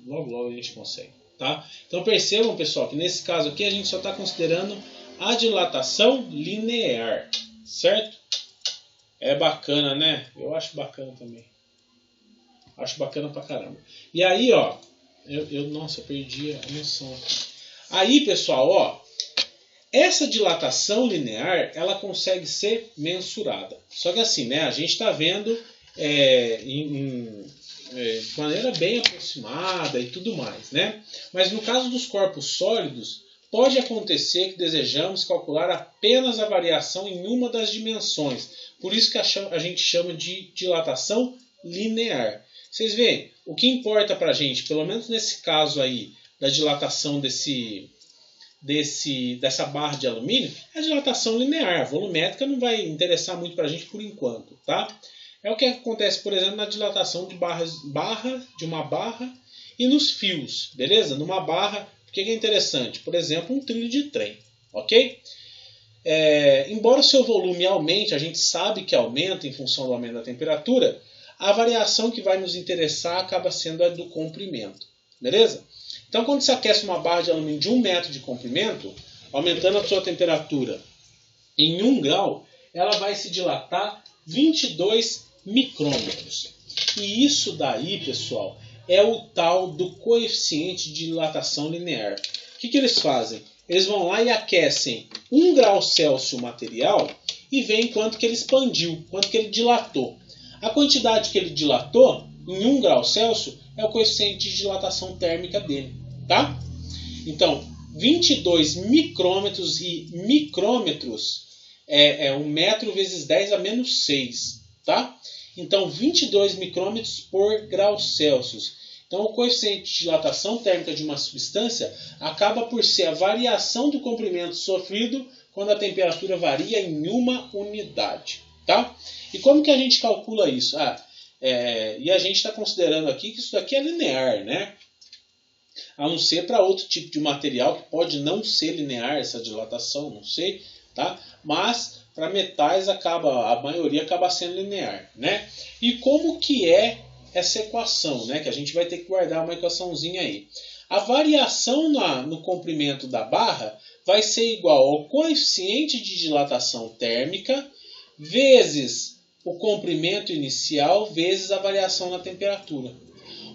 logo a gente consegue, tá? Então percebam, pessoal, que nesse caso aqui a gente só está considerando a dilatação linear, certo? É bacana, né? Eu acho bacana também. Acho bacana pra caramba. E aí, ó, nossa, eu perdi a noção aqui. Aí, pessoal, ó, essa dilatação linear, ela consegue ser mensurada. Só que assim, né, a gente está vendo de maneira bem aproximada e tudo mais, né? Mas no caso dos corpos sólidos, pode acontecer que desejamos calcular apenas a variação em uma das dimensões. Por isso que a gente chama de dilatação linear. Vocês veem, o que importa para a gente, pelo menos nesse caso aí, da dilatação dessa barra de alumínio, é a dilatação linear. A volumétrica não vai interessar muito para a gente por enquanto, tá? É o que acontece, por exemplo, na dilatação de uma barra e nos fios, beleza? Numa barra, o que é interessante? Por exemplo, um trilho de trem, ok? Embora o seu volume aumente, a gente sabe que aumenta em função do aumento da temperatura, a variação que vai nos interessar acaba sendo a do comprimento, beleza? Então, quando você aquece uma barra de alumínio de 1 metro de comprimento, aumentando a sua temperatura em 1 grau, ela vai se dilatar 22 micrômetros. E isso daí, pessoal, é o tal do coeficiente de dilatação linear. O que eles fazem? Eles vão lá e aquecem 1 grau Celsius o material e veem quanto que ele expandiu, quanto que ele dilatou. A quantidade que ele dilatou em 1 grau Celsius é o coeficiente de dilatação térmica dele, tá? Então, 22 micrômetros e micrômetros é 1 metro vezes 10 a menos 6, tá? Então 22 micrômetros por grau Celsius. Então o coeficiente de dilatação térmica de uma substância acaba por ser a variação do comprimento sofrido quando a temperatura varia em uma unidade. Tá? E como que a gente calcula isso? E a gente está considerando aqui que isso daqui é linear, né? A não ser para outro tipo de material que pode não ser linear essa dilatação, não sei, tá? Mas para metais a maioria acaba sendo linear, né? E como que é essa equação, né? Que a gente vai ter que guardar uma equaçãozinha aí. A variação no comprimento da barra vai ser igual ao coeficiente de dilatação térmica vezes o comprimento inicial vezes a variação na temperatura.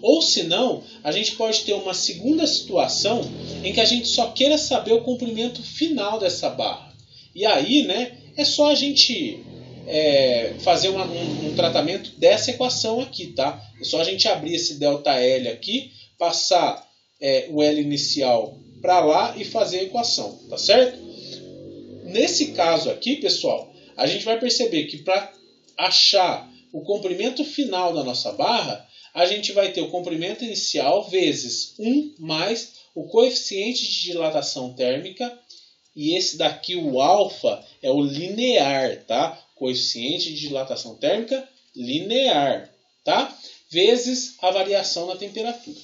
Ou senão, a gente pode ter uma segunda situação em que a gente só queira saber o comprimento final dessa barra. E aí, né, é só a gente fazer um tratamento dessa equação aqui, tá? É só a gente abrir esse ΔL aqui, passar o L inicial para lá e fazer a equação, tá certo? Nesse caso aqui, pessoal, a gente vai perceber que para achar o comprimento final da nossa barra, a gente vai ter o comprimento inicial vezes 1 mais o coeficiente de dilatação térmica, e esse daqui, o alfa, é o linear, tá? Coeficiente de dilatação térmica linear, tá? Vezes a variação na temperatura.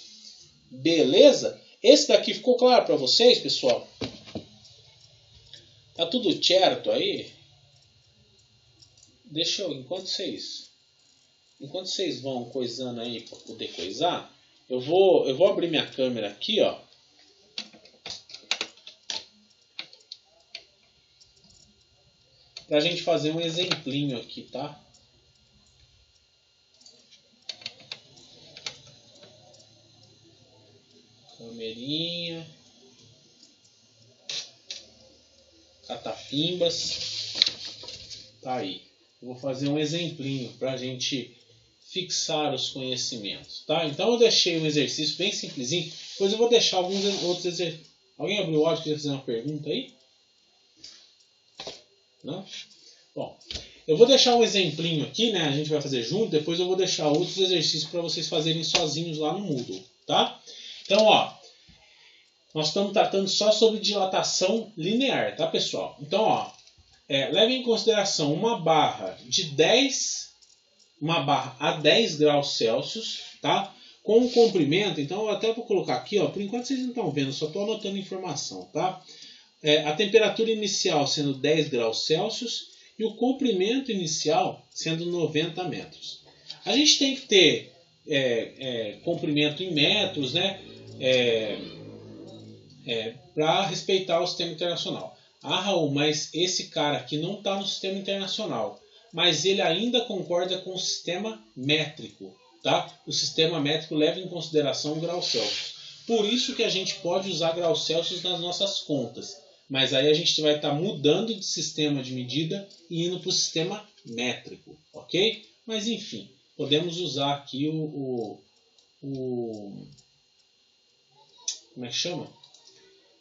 Beleza? Esse daqui ficou claro para vocês, pessoal? Tá tudo certo aí? Deixa eu, enquanto vocês vão coisando aí para poder coisar, eu vou abrir minha câmera aqui, ó. Pra gente fazer um exemplinho aqui, tá? Câmerinha. Catapimbas. Tá aí. Eu vou fazer um exemplinho pra gente fixar os conhecimentos, tá? Então eu deixei um exercício bem simplesinho. Depois eu vou deixar alguns outros exercícios. Alguém abriu o áudio e queria fazer uma pergunta aí? Não? Bom, eu vou deixar um exemplinho aqui, né? A gente vai fazer junto. Depois eu vou deixar outros exercícios para vocês fazerem sozinhos lá no Moodle, tá? Então, ó, nós estamos tratando só sobre dilatação linear, tá, pessoal? Então, ó, leve em consideração uma barra a 10 graus Celsius, tá? Com um comprimento, então eu até vou colocar aqui, ó, por enquanto vocês não estão vendo, só estou anotando informação, tá? A temperatura inicial sendo 10 graus Celsius e o comprimento inicial sendo 90 metros. A gente tem que ter comprimento em metros, né? Para respeitar o sistema internacional. Raul, mas esse cara aqui não está no sistema internacional, mas ele ainda concorda com o sistema métrico, tá? O sistema métrico leva em consideração o grau Celsius. Por isso que a gente pode usar graus Celsius nas nossas contas, mas aí a gente vai estar mudando de sistema de medida e indo para o sistema métrico, ok? Mas enfim, podemos usar aqui como é que chama?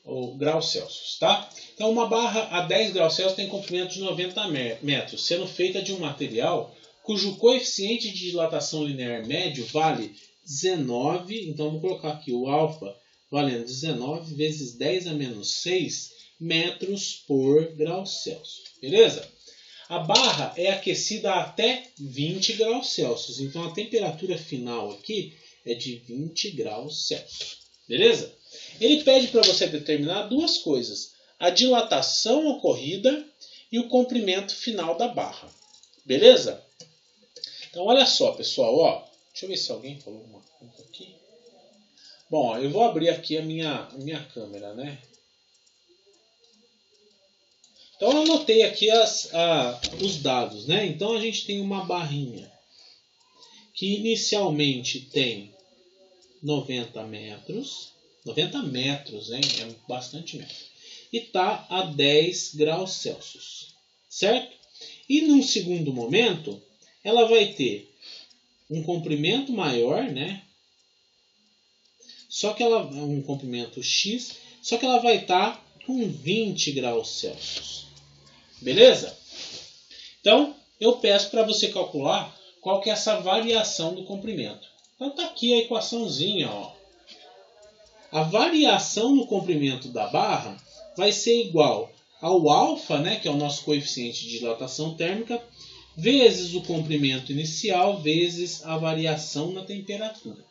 O grau Celsius, tá? Então uma barra a 10 graus Celsius tem comprimento de 90 metros, sendo feita de um material cujo coeficiente de dilatação linear médio vale 19, então vou colocar aqui o alfa valendo 19 vezes 10 a menos 6 metros por grau Celsius, beleza? A barra é aquecida até 20 graus Celsius, então a temperatura final aqui é de 20 graus Celsius, beleza? Ele pede para você determinar duas coisas: a dilatação ocorrida e o comprimento final da barra. Beleza? Então olha só, pessoal, ó. Deixa eu ver se alguém falou alguma coisa aqui. Bom, ó, eu vou abrir aqui a minha câmera, né? Então eu anotei aqui os dados, né? Então a gente tem uma barrinha que inicialmente tem 90 metros. 90 metros, hein? É bastante metro. E está a 10 graus Celsius, certo? E num segundo momento, ela vai ter um comprimento maior, né? Só que um comprimento X, só que ela vai estar com 20 graus Celsius. Beleza? Então, eu peço para você calcular qual que é essa variação do comprimento. Então está aqui a equaçãozinha. Ó. A variação no comprimento da barra vai ser igual ao alfa, né, que é o nosso coeficiente de dilatação térmica, vezes o comprimento inicial, vezes a variação na temperatura.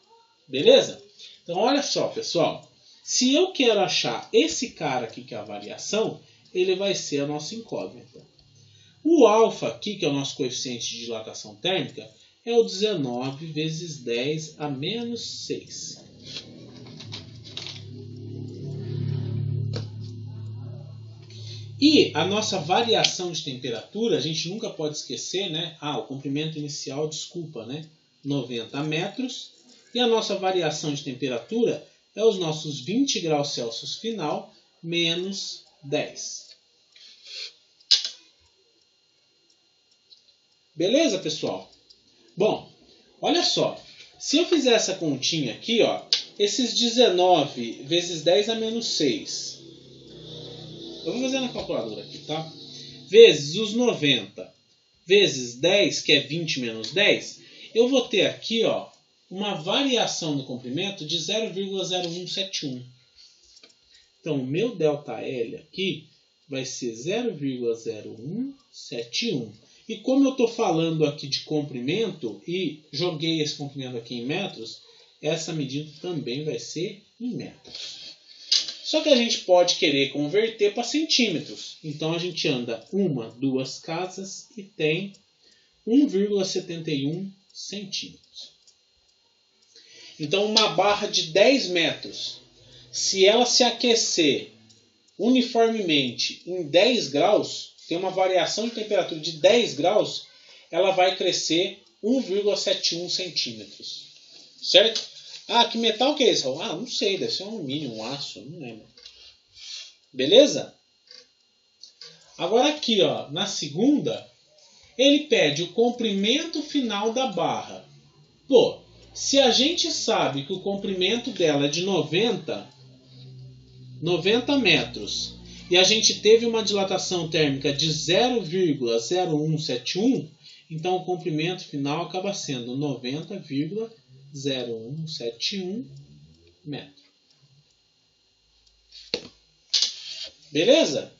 Beleza? Então olha só, pessoal. Se eu quero achar esse cara aqui, que é a variação, ele vai ser a nossa incógnita. O alfa aqui, que é o nosso coeficiente de dilatação térmica, é o 19 vezes 10 a menos 6. E a nossa variação de temperatura, a gente nunca pode esquecer, né? O comprimento inicial, 90 metros. E a nossa variação de temperatura é os nossos 20 graus Celsius final menos 10. Beleza, pessoal? Bom, olha só. Se eu fizer essa continha aqui, ó, esses 19 vezes 10 a menos 6. Eu vou fazer na calculadora aqui, tá? Vezes os 90 vezes 10, que é 20 menos 10, eu vou ter aqui, ó, uma variação no comprimento de 0,0171. Então, o meu ΔL aqui vai ser 0,0171. E como eu estou falando aqui de comprimento e joguei esse comprimento aqui em metros, essa medida também vai ser em metros. Só que a gente pode querer converter para centímetros. Então a gente anda 2 casas e tem 1,71 centímetros. Então uma barra de 10 metros, se ela se aquecer uniformemente em 10 graus, tem uma variação de temperatura de 10 graus, ela vai crescer 1,71 centímetros. Certo? Que metal que é esse? Não sei, deve ser um alumínio, um aço, não lembro. Beleza? Agora aqui, ó, na segunda, ele pede o comprimento final da barra. Pô, se a gente sabe que o comprimento dela é de 90 metros e a gente teve uma dilatação térmica de 0,0171, então o comprimento final acaba sendo 90,0171 metro. Beleza?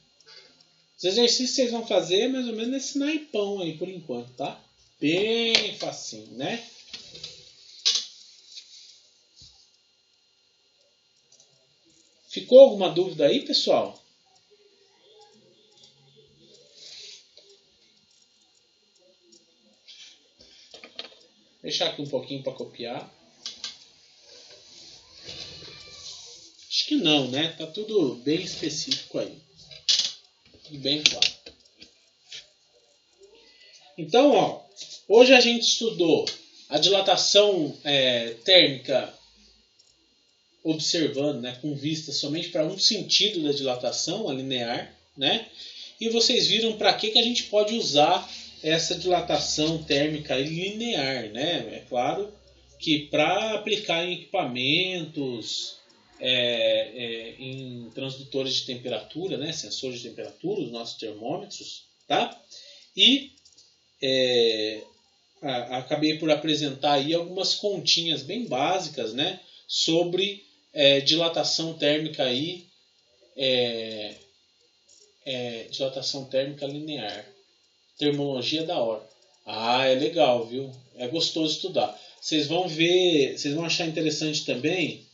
Os exercícios que vocês vão fazer é mais ou menos nesse naipão aí por enquanto, tá? Bem facinho, né? Ficou alguma dúvida aí, pessoal? Deixar aqui um pouquinho para copiar. Acho que não, né? Tá tudo bem específico aí. Tudo bem claro. Então, ó, hoje a gente estudou a dilatação térmica observando, né, com vista somente para um sentido da dilatação, a linear, né? E vocês viram para que a gente pode usar essa dilatação térmica linear, né? É claro que para aplicar em equipamentos, em transdutores de temperatura, né? Sensores de temperatura, os nossos termômetros, tá? E acabei por apresentar aí algumas continhas bem básicas, né? Sobre dilatação térmica aí, dilatação térmica linear. Termologia da hora. É legal, viu? É gostoso estudar. Vocês vão ver, vocês vão achar interessante também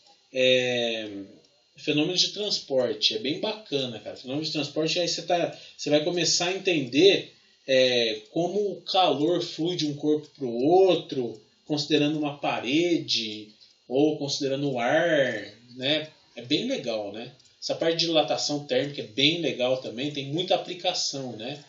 fenômenos de transporte. É bem bacana, cara. Fenômeno de transporte, aí você vai começar a entender como o calor flui de um corpo para o outro, considerando uma parede ou considerando o ar, né? É bem legal, né? Essa parte de dilatação térmica é bem legal também, tem muita aplicação, né?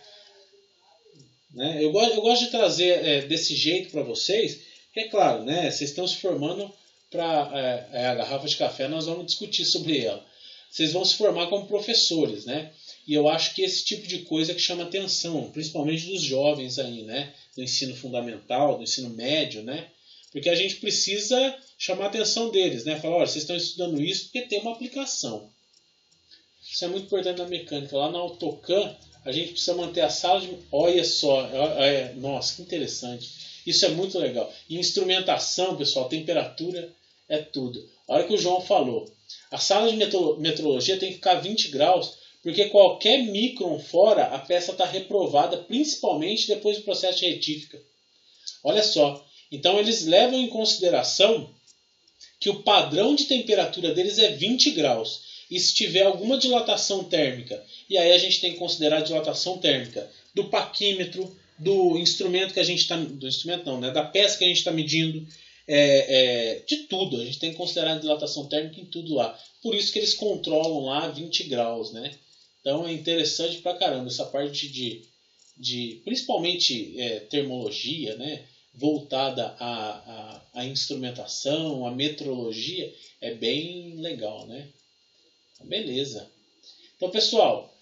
Eu gosto de trazer desse jeito para vocês, porque é claro, né? Vocês estão se formando para a garrafa de café, nós vamos discutir sobre ela. Vocês vão se formar como professores, né? E eu acho que esse tipo de coisa que chama atenção, principalmente dos jovens aí, né? Do ensino fundamental, do ensino médio, né? Porque a gente precisa chamar a atenção deles, né? Falar, olha, vocês estão estudando isso porque tem uma aplicação. Isso é muito importante na mecânica. Lá na AutoCAD, a gente precisa manter a sala de... Olha só, nossa, que interessante. Isso é muito legal. E instrumentação, pessoal, temperatura é tudo. A hora que o João falou, a sala de metrologia tem que ficar 20 graus, porque qualquer micron fora, a peça está reprovada, principalmente depois do processo de retífica. Olha só. Então eles levam em consideração que o padrão de temperatura deles é 20 graus. E se tiver alguma dilatação térmica, e aí a gente tem que considerar a dilatação térmica do paquímetro, do instrumento que a gente está... Do instrumento não, né? Da peça que a gente está medindo, de tudo. A gente tem que considerar a dilatação térmica em tudo lá. Por isso que eles controlam lá 20 graus, né? Então é interessante pra caramba essa parte de principalmente termologia, né? Voltada à instrumentação, à metrologia, é bem legal, né? Beleza. Então, pessoal,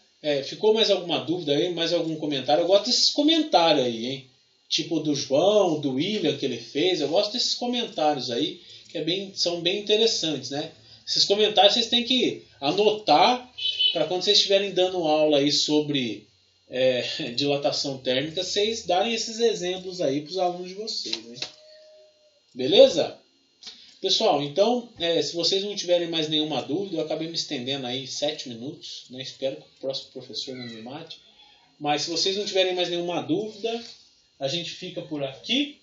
ficou mais alguma dúvida aí, mais algum comentário? Eu gosto desses comentários aí, hein? Tipo do João, do William que ele fez. Eu gosto desses comentários aí, que são bem interessantes, né? Esses comentários vocês têm que anotar para quando vocês estiverem dando aula aí sobre dilatação térmica, vocês darem esses exemplos aí para os alunos de vocês, né? Beleza? Pessoal, então, se vocês não tiverem mais nenhuma dúvida, eu acabei me estendendo aí 7 minutos, né? Espero que o próximo professor não me mate. Mas se vocês não tiverem mais nenhuma dúvida, a gente fica por aqui,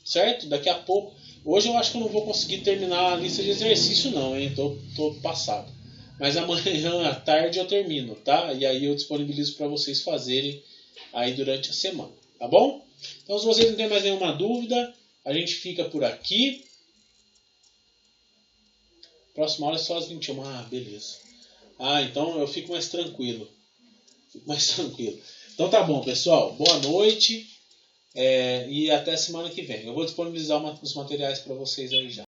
certo? Daqui a pouco. Hoje eu acho que eu não vou conseguir terminar a lista de exercício não, hein? Tô passado. Mas amanhã à tarde eu termino, tá? E aí eu disponibilizo para vocês fazerem aí durante a semana, tá bom? Então, se vocês não têm mais nenhuma dúvida, a gente fica por aqui. Próxima aula é só às 21. Ah, beleza. Então eu fico mais tranquilo. Então tá bom, pessoal. Boa noite. E até semana que vem. Eu vou disponibilizar os materiais para vocês aí já.